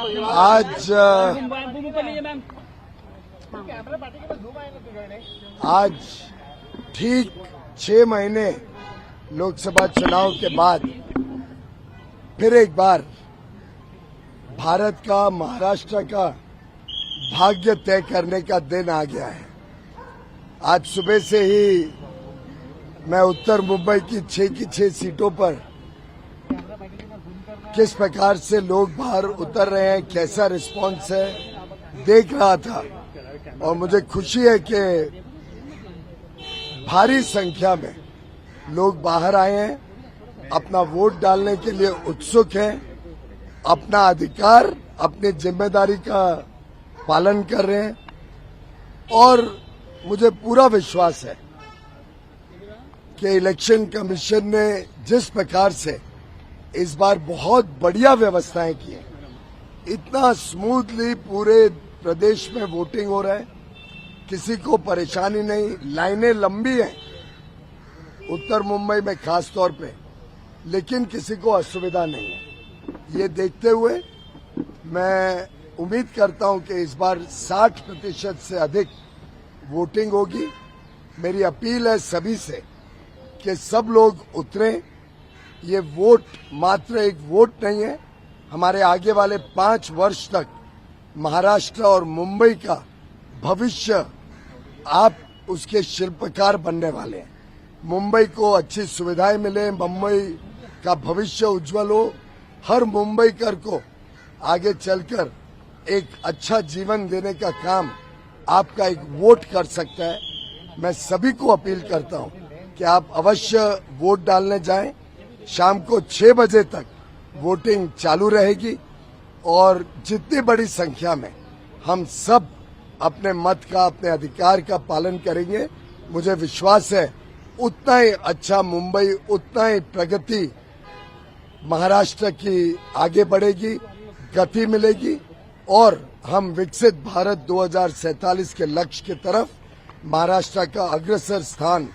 आज ठीक 6 महीने लोकसभा चुनाव के बाद फिर एक बार भारत का, महाराष्ट्र का भाग्य तय करने का दिन आ गया है। आज सुबह से ही मैं उत्तर मुंबई की 6 की 6 सीटों पर किस प्रकार से लोग बाहर उतर रहे हैं, कैसा रिस्पांस है, देख रहा था और मुझे खुशी है कि भारी संख्या में लोग बाहर आए हैं, अपना वोट डालने के लिए उत्सुक हैं, अपना अधिकार, अपनी जिम्मेदारी का पालन कर रहे हैं और मुझे पूरा विश्वास है कि इलेक्शन कमीशन ने जिस प्रकार से इस बार बहुत बढ़िया व्यवस्थाएं की हैं, इतना स्मूथली पूरे प्रदेश में वोटिंग हो रहा है, किसी को परेशानी नहीं, लाइनें लंबी हैं उत्तर मुंबई में खास तौर पे, लेकिन किसी को असुविधा नहीं है। ये देखते हुए मैं उम्मीद करता हूं कि इस बार 60% से अधिक वोटिंग होगी। मेरी अपील है सभी से कि सब लोग उतरें। ये वोट मात्र एक वोट नहीं है, हमारे आगे वाले 5 वर्ष तक महाराष्ट्र और मुंबई का भविष्य आप उसके शिल्पकार बनने वाले हैं। मुंबई को अच्छी सुविधाएं मिले, मुंबई का भविष्य उज्जवल हो, हर मुंबईकर को आगे चलकर एक अच्छा जीवन देने का काम आपका एक वोट कर सकता है। मैं सभी को अपील करता हूं कि आप अवश्य वोट डालने जाएं। शाम को 6 बजे तक वोटिंग चालू रहेगी और जितनी बड़ी संख्या में हम सब अपने मत का, अपने अधिकार का पालन करेंगे, मुझे विश्वास है उतना ही अच्छा मुंबई, उतना ही प्रगति महाराष्ट्र की आगे बढ़ेगी, गति मिलेगी और हम विकसित भारत 2047 के लक्ष्य की तरफ महाराष्ट्र का अग्रसर स्थान,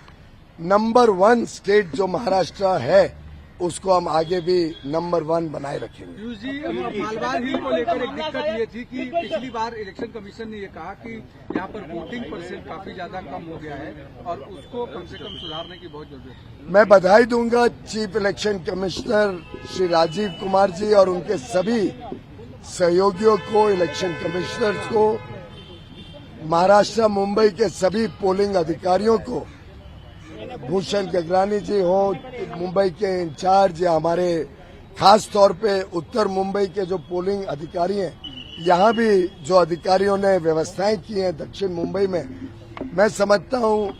नंबर 1 स्टेट जो महाराष्ट्र है, उसको हम आगे भी नंबर 1 बनाए रखेंगे। पीयूष जी, मालवार हिल को लेकर एक दिक्कत ये थी कि पिछली बार इलेक्शन कमीशन ने ये कहा कि यहाँ पर वोटिंग % काफी ज्यादा कम हो गया है और उसको कम से कम सुधारने की बहुत जरूरत है। मैं बधाई दूंगा chief election commissioner Shri Rajiv Kumar ji और उनके सभी सहयोगियों को, इलेक्शन कमिश्नर्स को, महाराष्ट्र मुंबई के सभी पोलिंग अधिकारियों को, भूषण गगरानी जी हो, मुंबई के इंचार्ज, या हमारे खास तौर पे उत्तर मुंबई के जो पोलिंग अधिकारी हैं, यहाँ भी जो अधिकारियों ने व्यवस्थाएं की हैं दक्षिण मुंबई में, मैं समझता हूँ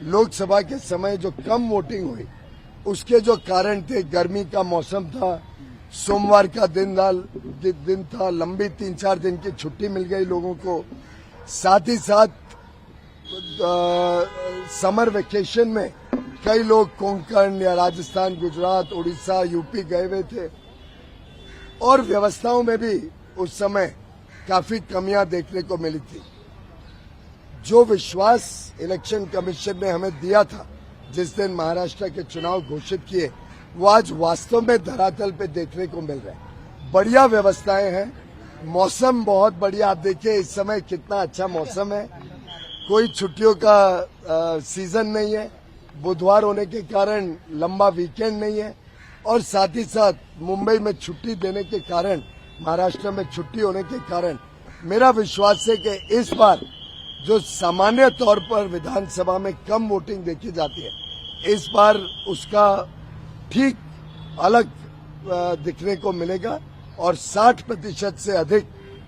लोकसभा के समय जो कम वोटिंग हुई उसके जो कारण थे, गर्मी का मौसम था, सोमवार का दिन था, लंबी 3-4 दिन की छुट्टी मिल गई लोगों को, साथ ही साथ समर वेकेशन में कई लोग कोंकण या राजस्थान, गुजरात, उड़ीसा, यूपी गए हुए थे और व्यवस्थाओं में भी उस समय काफी कमियां देखने को मिली थी। जो विश्वास इलेक्शन कमीशन ने हमें दिया था जिस दिन महाराष्ट्र के चुनाव घोषित किए, वो आज वास्तव में धरातल पे देखने को मिल रहे हैं। बढ़िया व्यवस्थाएं हैं, मौसम बहुत बढ़िया। आप देखिए इस समय कितना अच्छा मौसम है, कोई छुट्टियों का सीजन नहीं है, बुधवार होने के कारण लंबा वीकेंड नहीं है और साथ ही साथ मुंबई में छुट्टी देने के कारण, महाराष्ट्र में छुट्टी होने के कारण मेरा विश्वास है कि इस बार जो सामान्य तौर पर विधानसभा में कम वोटिंग देखी जाती है, इस बार उसका ठीक अलग दिखने को मिलेगा और 60% से अधिक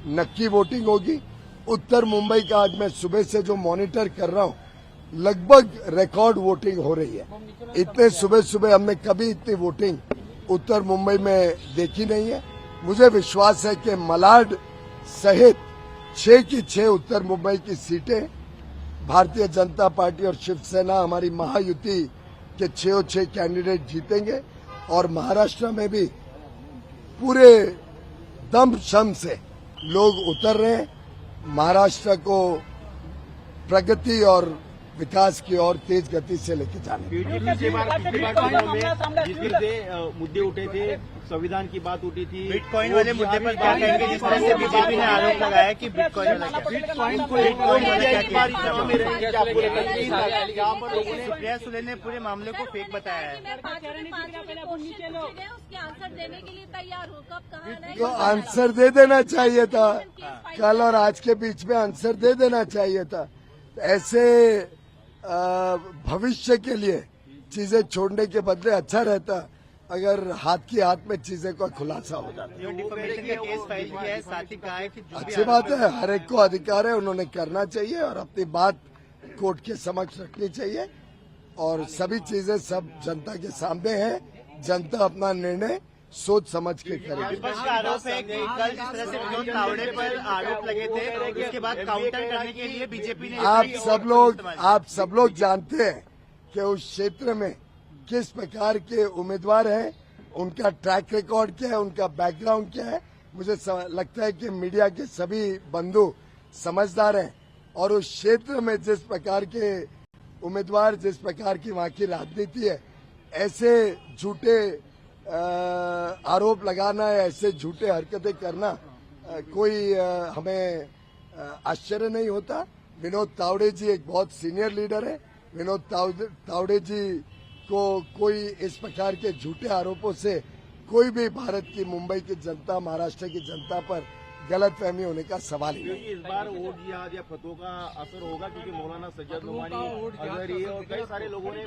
नक्की वोटिंग होगी। उत्तर मुंबई का आज मैं सुबह से जो मॉनिटर कर रहा हूं, लगभग रिकॉर्ड वोटिंग हो रही है। इतने सुबह सुबह हमने कभी इतनी वोटिंग उत्तर मुंबई में देखी नहीं है। मुझे विश्वास है कि मलाड सहित 6 की 6 उत्तर मुंबई की सीटें भारतीय जनता पार्टी और शिवसेना, हमारी महायुति के 6 कैंडिडेट जीतेंगे और महाराष्ट्र में भी पूरे दम शम से लोग उतर रहे हैं। महाराष्ट्र को प्रगति और विकास की ओर तेज गति से लेके जाने। पिछली बार मुद्दे उठे थे, संविधान की बात उठी थी, बिटकॉइन वाले मुद्दे पर क्या कहेंगे? जिस तरह से बीजेपी ने आरोप लगाया कि बिटकॉइन सुले ने पूरे मामले को फेक बताया है। उसके आंसर देने के लिए तैयार हो, कब कहा तो आंसर दे देना चाहिए था, कल और आज के बीच में आंसर दे देना चाहिए था। ऐसे भविष्य के लिए चीजें छोड़ने के बदले अच्छा रहता अगर हाथ की हाथ में चीजें का खुलासा हो जाता। डिफेमेशन का केस फाइल किया है, साथ ही कहा है कि अच्छी बात है, हर एक को अधिकार है, उन्होंने करना चाहिए और अपनी बात कोर्ट के समक्ष रखनी चाहिए और सभी चीजें सब जनता के सामने है। जनता अपना निर्णय सोच समझ के करेगी। विपक्ष का आरोप है कि कल जिस तरह से विनोद तावड़े पर आरोप लगे थे, उसके बाद काउंटर करने के लिए बीजेपी ने आप सब लोग जानते हैं कि उस क्षेत्र में किस प्रकार के उम्मीदवार हैं, उनका ट्रैक रिकॉर्ड क्या है, उनका बैकग्राउंड क्या है। मुझे लगता है कि मीडिया के सभी बंधु समझदार हैं और उस क्षेत्र में जिस प्रकार के उम्मीदवार, जिस प्रकार की वहां की राजनीति है, ऐसे झूठे आरोप लगाना या ऐसे झूठे हरकतें करना कोई हमें आश्चर्य नहीं होता। विनोद तावड़े जी एक बहुत सीनियर लीडर है। विनोद तावड़े जी को कोई इस प्रकार के झूठे आरोपों से कोई भी भारत की, मुंबई की जनता, महाराष्ट्र की जनता पर गलतफहमी होने का सवाल ही नहीं। इस बार वोट जिहाद या फतों का असर होगा क्योंकि मौलाना सज्जद नुमानी अजहरी और कई सारे लोगों ने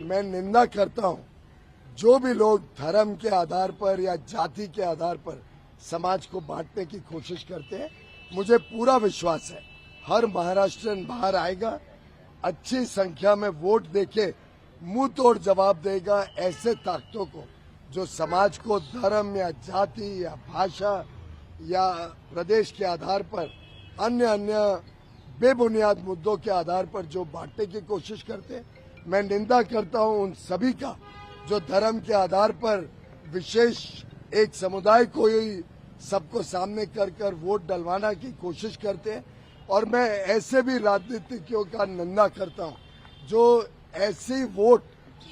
मैं निंदा करता हूं जो भी लोग धर्म के आधार पर या जाति के आधार पर समाज को बांटने की कोशिश करते हैं। मुझे पूरा विश्वास है हर महाराष्ट्रियन बाहर आएगा, अच्छी संख्या में वोट देके मुंह तोड़ जवाब देगा ऐसे ताकतों को जो समाज को धर्म या जाति या भाषा या प्रदेश के आधार पर अन्य बेबुनियाद मुद्दों के आधार पर जो बांटने की कोशिश करते हैं। मैं निंदा करता हूं उन सभी का जो धर्म के आधार पर विशेष एक समुदाय को ही सबको सामने कर वोट डलवाना की कोशिश करते हैं और मैं ऐसे भी राजनीतिज्ञों का निंदा करता हूं जो ऐसे वोट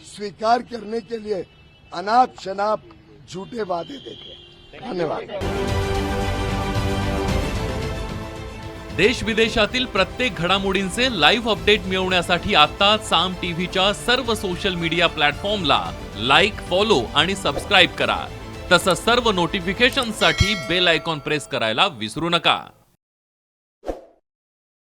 स्वीकार करने के लिए अनाप शनाप झूठे वादे देते हैं। धन्यवाद। देश विदेशातील प्रत्येक घडामोडींचे लाईव्ह अपडेट मिळवण्यासाठी आता साम टीव्हीच्या सर्व सोशल मीडिया प्लॅटफॉर्मला लाईक, फॉलो आणि सबस्क्राईब करा। तसंच सर्व नोटिफिकेशनसाठी बेल आयकॉन प्रेस करायला विसरू नका।